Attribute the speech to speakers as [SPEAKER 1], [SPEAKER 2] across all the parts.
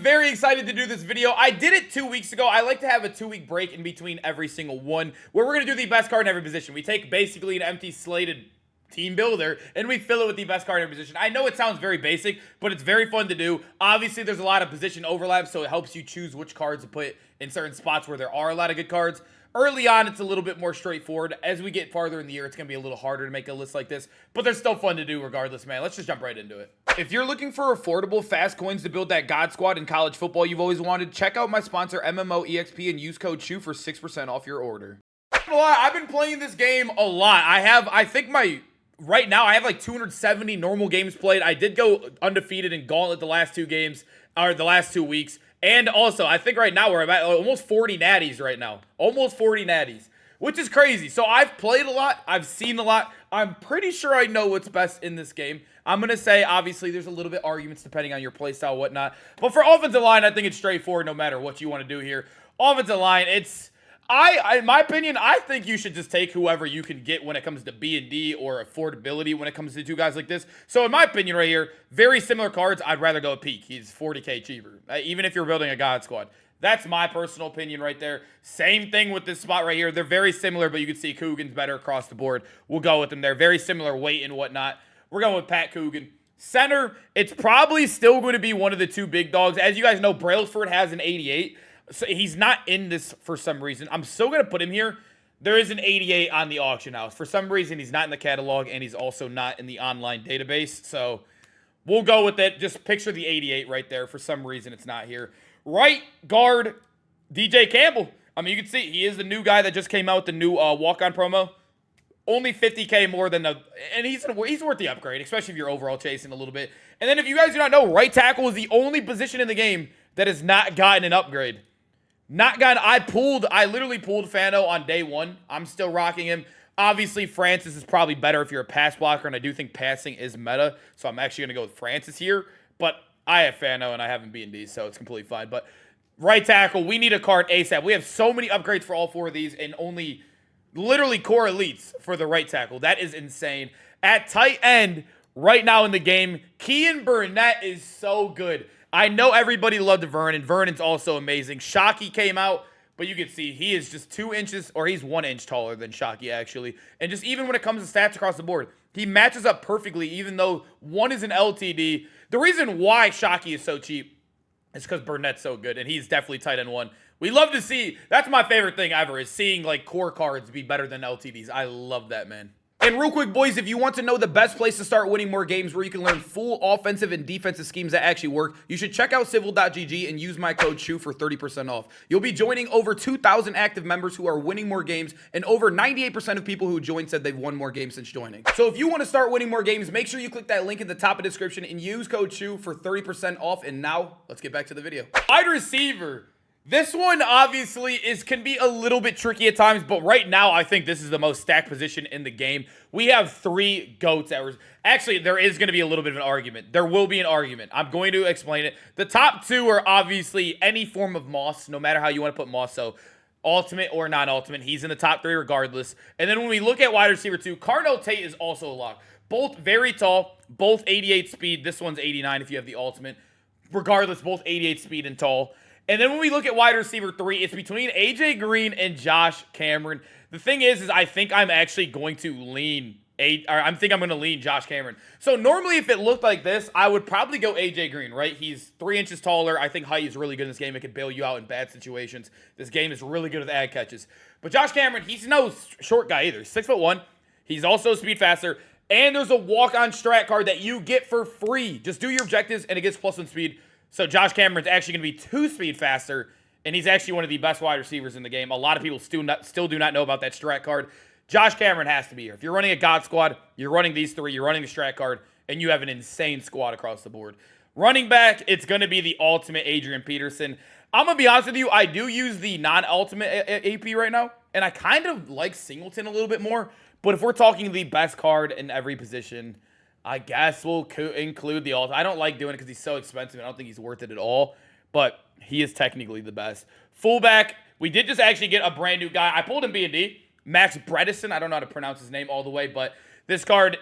[SPEAKER 1] very excited to do this video. I did it 2 weeks ago. I like to have a 2-week break in between every single one where we're going to do the best card in every position. We take basically an empty slated team builder and we fill it with the best card in every position. I know it sounds very basic, but it's very fun to do. Obviously, there's a lot of position overlap, so it helps you choose which cards to put in certain spots where there are a lot of good cards. Early on, it's a little bit more straightforward. As we get farther in the year, it's going to be a little harder to make a list like this, but they're still fun to do regardless, man. Let's just jump right into it. If you're looking for affordable, fast coins to build that God Squad in college football you've always wanted, check out my sponsor, MMO EXP, and use code SHU for 6% off your order. I've been playing this game a lot. Right now, I have like 270 normal games played. I did go undefeated in Gauntlet the last 2 games, or the last 2 weeks. And also, I think right now we're at almost 40 natties right now. Almost 40 natties, which is crazy. So I've played a lot. I've seen a lot. I'm pretty sure I know what's best in this game. I'm going to say, obviously, there's a little bit arguments depending on your playstyle, whatnot. But for offensive line, I think it's straightforward no matter what you want to do here. Offensive line, in my opinion, I think you should just take whoever you can get when it comes to B&D or affordability when it comes to 2 guys like this. So in my opinion right here, very similar cards. I'd rather go with Peak. He's 40K cheaper, even if you're building a God Squad. That's my personal opinion right there. Same thing with this spot right here. They're very similar, but you can see Coogan's better across the board. We'll go with them there. Very similar weight and whatnot. We're going with Pat Coogan. Center, it's probably still going to be one of the 2 big dogs. As you guys know, Brailsford has an 88. So he's not in this for some reason. I'm still going to put him here. There is an 88 on the auction house. For some reason, he's not in the catalog, and he's also not in the online database. So we'll go with it. Just picture the 88 right there. For some reason, it's not here. Right guard, DJ Campbell. I mean, you can see he is the new guy that just came out with the new walk-on promo. Only 50K more than and he's worth the upgrade, especially if you're overall chasing a little bit. And then if you guys do not know, right tackle is the only position in the game that has not gotten an upgrade. I literally pulled Fano on day 1. I'm still rocking him. Obviously, Francis is probably better if you're a pass blocker, and I do think passing is meta, so I'm actually going to go with Francis here. But I have Fano, and I have him B&D, so it's completely fine. But right tackle, we need a card ASAP. We have so many upgrades for all 4 of these, and only literally core elites for the right tackle. That is insane. At tight end, right now in the game, Kean Burnett is so good. I know everybody loved Vernon. Vernon's also amazing. Shockey came out, but you can see he is just 2 inches, or he's 1 inch taller than Shockey, actually. And just even when it comes to stats across the board, he matches up perfectly, even though 1 is an LTD. The reason why Shockey is so cheap is because Burnett's so good, and he's definitely tight end 1. We love to see, that's my favorite thing ever, is seeing like core cards be better than LTDs. I love that, man. And real quick, boys, if you want to know the best place to start winning more games where you can learn full offensive and defensive schemes that actually work, you should check out Civil.gg and use my code SHU for 30% off. You'll be joining over 2,000 active members who are winning more games, and over 98% of people who joined said they've won more games since joining. So if you want to start winning more games, make sure you click that link in the top of the description and use code SHU for 30% off. And now, let's get back to the video. Wide receiver. This one obviously can be a little bit tricky at times, but right now I think this is the most stacked position in the game. We have 3 GOATs. Actually, there is going to be a little bit of an argument. There will be an argument. I'm going to explain it. The top 2 are obviously any form of Moss, no matter how you want to put Moss. So ultimate or non-ultimate, he's in the top 3 regardless. And then when we look at wide receiver 2, Carnell Tate is also a lock. Both very tall, both 88 speed. This one's 89 if you have the ultimate. Regardless, both 88 speed and tall. And then when we look at wide receiver 3, it's between AJ Green and Josh Cameron. The thing is I think I'm actually going to lean I'm going to lean Josh Cameron. So normally if it looked like this, I would probably go AJ Green, right? He's 3 inches taller. I think height is really good in this game. It could bail you out in bad situations. This game is really good with ad catches. But Josh Cameron, he's no short guy either. 6'1". He's also speed faster. And there's a walk-on strat card that you get for free. Just do your objectives and it gets +1 speed. So Josh Cameron's actually going to be 2 speed faster, and he's actually one of the best wide receivers in the game. A lot of people still do not know about that strat card. Josh Cameron has to be here. If you're running a God Squad, you're running these 3, you're running the strat card, and you have an insane squad across the board. Running back, it's going to be the ultimate Adrian Peterson. I'm going to be honest with you, I do use the non-ultimate AP right now, and I kind of like Singleton a little bit more. But if we're talking the best card in every position, I guess we'll include the ultimate. I don't like doing it because he's so expensive. I don't think he's worth it at all. But he is technically the best. Fullback, we did just actually get a brand new guy. I pulled him B&D. Max Bredesen. I don't know how to pronounce his name all the way. But this card,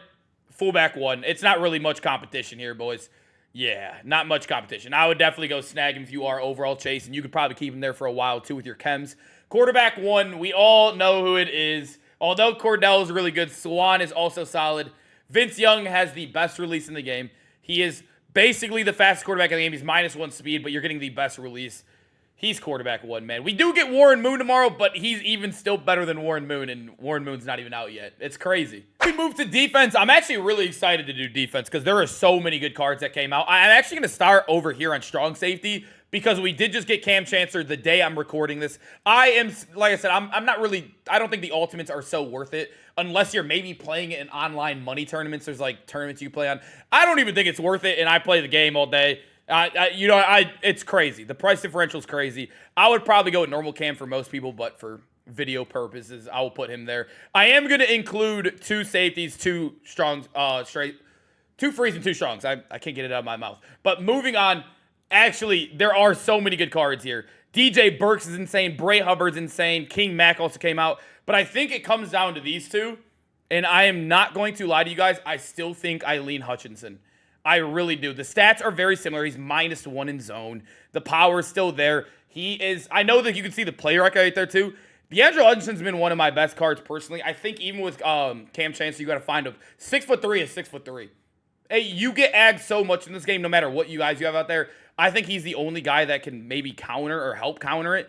[SPEAKER 1] fullback 1. It's not really much competition here, boys. Yeah, not much competition. I would definitely go snag him if you are overall chasing. You could probably keep him there for a while too with your chems. Quarterback 1, we all know who it is. Although Cordell is really good, Swan is also solid. Vince Young has the best release in the game. He is basically the fastest quarterback in the game. He's -1 speed, but you're getting the best release. He's quarterback 1, man. We do get Warren Moon tomorrow, but he's even still better than Warren Moon, and Warren Moon's not even out yet. It's crazy. We move to defense. I'm actually really excited to do defense because there are so many good cards that came out. I'm actually going to start over here on strong safety because we did just get Cam Chancellor the day I'm recording this. Like I said, I'm not really, I don't think the ultimates are so worth it unless you're maybe playing it in online money tournaments. There's like tournaments you play on. I don't even think it's worth it, and I play the game all day. It's crazy. The price differential is crazy. I would probably go with normal Cam for most people, but for video purposes, I will put him there. I am going to include 2 safeties, 2 strongs, 2 frees and 2 strongs. I can't get it out of my mouth. But moving on, actually, there are so many good cards here. DJ Burks is insane. Bray Hubbard's insane. King Mac also came out. But I think it comes down to these 2. And I am not going to lie to you guys. I still think Eileen Hutchinson. I really do. The stats are very similar. He's -1 in zone. The power is still there. I know that you can see the play record right there too. DeAndre Hutchinson's been one of my best cards personally. I think even with Cam Chancellor, you got to find him. 6'3" is 6'3". Hey, you get agged so much in this game, no matter what you guys you have out there. I think he's the only guy that can maybe counter or help counter it.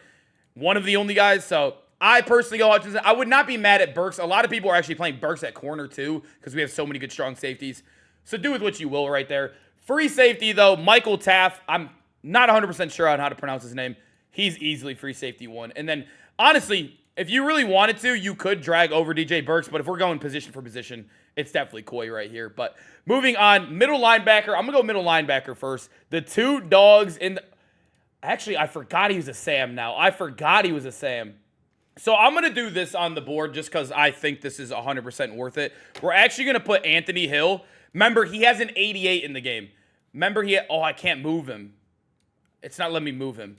[SPEAKER 1] One of the only guys. So I personally go Hutchinson. I would not be mad at Burks. A lot of people are actually playing Burks at corner too because we have so many good strong safeties. So do with what you will right there. Free safety, though, Michael Taff. I'm not 100% sure on how to pronounce his name. He's easily free safety 1. And then, honestly, if you really wanted to, you could drag over DJ Burks. But if we're going position for position, it's definitely Coy right here. But moving on, middle linebacker. I'm going to go middle linebacker first. The 2 dogs in the... Actually, I forgot he was a Sam now. I forgot he was a Sam. So I'm going to do this on the board just because I think this is 100% worth it. We're actually going to put Anthony Hill. Remember, he has an 88 in the game. Remember, I can't move him. It's not letting me move him.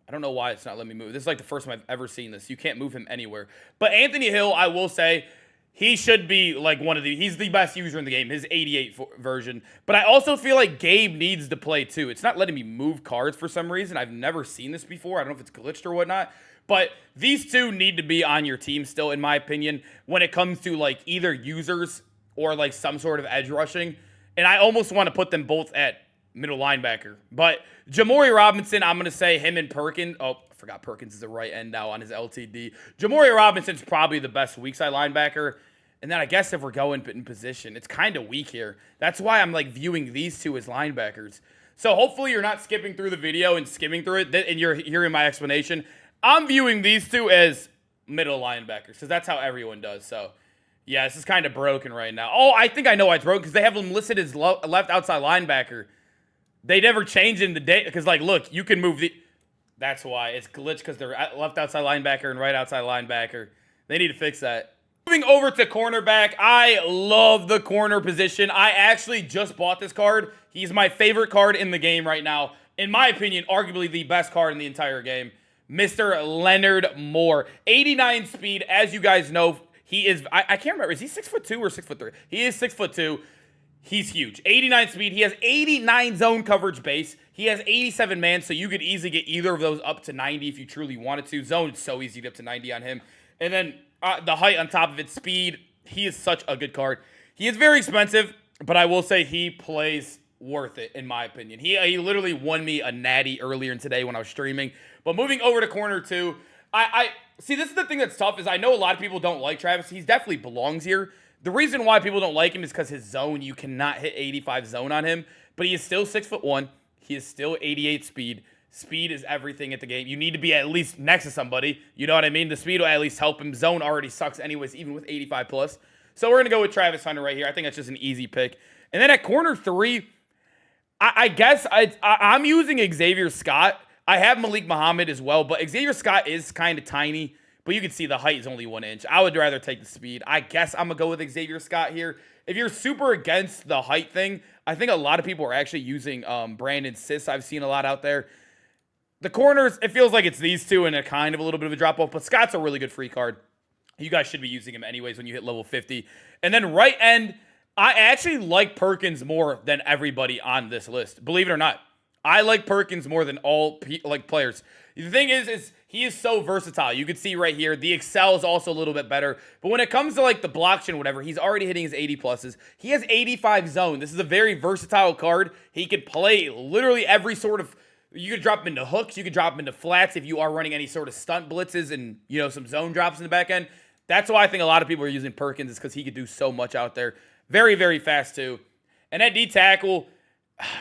[SPEAKER 1] I don't know why it's not letting me move. This is like the first time I've ever seen this. You can't move him anywhere. But Anthony Hill, I will say, he should be like he's the best user in the game, his 88 version. But I also feel like Gabe needs to play too. It's not letting me move cards for some reason. I've never seen this before. I don't know if it's glitched or whatnot. But these 2 need to be on your team still, in my opinion, when it comes to like either users or like some sort of edge rushing. And I almost want to put them both at middle linebacker. But Jamori Robinson, I'm going to say him and Perkins. Oh, I forgot Perkins is a right end now on his LTD. Jamori Robinson's probably the best weak side linebacker. And then I guess if we're going in position, it's kind of weak here. That's why I'm like viewing these 2 as linebackers. So hopefully you're not skipping through the video and skimming through it and you're hearing my explanation. I'm viewing these 2 as middle linebackers because that's how everyone does. So yeah, this is kind of broken right now. Oh, I think I know why it's broken because they have him listed as left outside linebacker. They never changed in the day because, like, look, you can move the... That's why. It's glitched because they're left outside linebacker and right outside linebacker. They need to fix that. Moving over to cornerback, I love the corner position. I actually just bought this card. He's my favorite card in the game right now. In my opinion, arguably the best card in the entire game. Mr. Leonard Moore. 89 speed, as you guys know. He is, I can't remember, is he 6'2" or 6'3"? He is 6'2". He's huge. 89 speed. He has 89 zone coverage base. He has 87 man, so you could easily get either of those up to 90 if you truly wanted to. Zone, it's so easy to get up to 90 on him. And then the height on top of it, speed. He is such a good card. He is very expensive, but I will say he plays worth it, in my opinion. He literally won me a natty earlier in today when I was streaming. But moving over to corner 2, I see, this is the thing that's tough is I know a lot of people don't like Travis. He definitely belongs here. The reason why people don't like him is because his zone, you cannot hit 85 zone on him. But he is still 6'1". He is still 88 speed. Speed is everything at the game. You need to be at least next to somebody. You know what I mean? The speed will at least help him. Zone already sucks anyways, even with 85 plus. So we're going to go with Travis Hunter right here. I think that's just an easy pick. And then at corner 3, I guess I'm using Xavier Scott. I have Malik Muhammad as well, but Xavier Scott is kind of tiny, but you can see the height is only 1 inch. I would rather take the speed. I guess I'm going to go with Xavier Scott here. If you're super against the height thing, I think a lot of people are actually using Brandon Sis. I've seen a lot out there. The corners, it feels like it's these 2 and a kind of a little bit of a drop-off, but Scott's a really good free card. You guys should be using him anyways when you hit level 50. And then right end, I actually like Perkins more than everybody on this list. Believe it or not, I like Perkins more than all players. The thing is he is so versatile. You can see right here, the Excel is also a little bit better. But when it comes to like the blockchain, whatever, he's already hitting his 80 pluses. He has 85 zone. This is a very versatile card. He could play literally every sort of. You could drop him into hooks. You could drop him into flats if you are running any sort of stunt blitzes and some zone drops in the back end. That's why I think a lot of people are using Perkins, is because he could do so much out there. Very, very fast too. And at D tackle,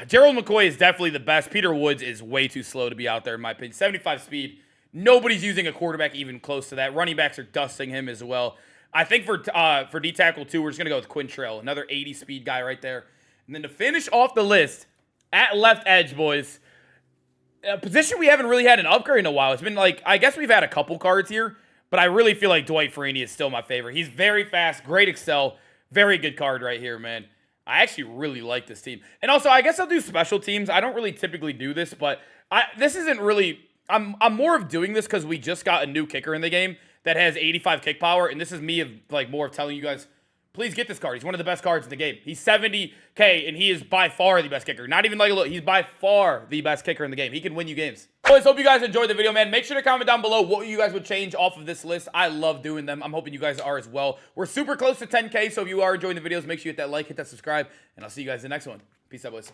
[SPEAKER 1] Gerald McCoy is definitely the best. Peter Woods is way too slow to be out there, in my opinion. 75 speed. Nobody's using a quarterback even close to that. Running backs are dusting him as well. I think for D tackle too, we're just gonna go with Quintrell, another 80 speed guy right there. And then to finish off the list, at left edge, boys, a position we haven't really had an upgrade in a while. It's been like, I guess we've had a couple cards here, but I really feel like Dwight Freeney is still my favorite. He's very fast, great Excel, very good card right here, man. I actually really like this team. And also, I guess I'll do special teams. I don't really typically do this, but this isn't really... I'm more of doing this because we just got a new kicker in the game that has 85 kick power, and this is me of like more of telling you guys, please get this card. He's one of the best cards in the game. He's 70K, and he is by far the best kicker. Not even like a little. He's by far the best kicker in the game. He can win you games. Boys, hope you guys enjoyed the video, man. Make sure to comment down below what you guys would change off of this list. I love doing them. I'm hoping you guys are as well. We're super close to 10K, so if you are enjoying the videos, make sure you hit that like, hit that subscribe, and I'll see you guys in the next one. Peace out, boys.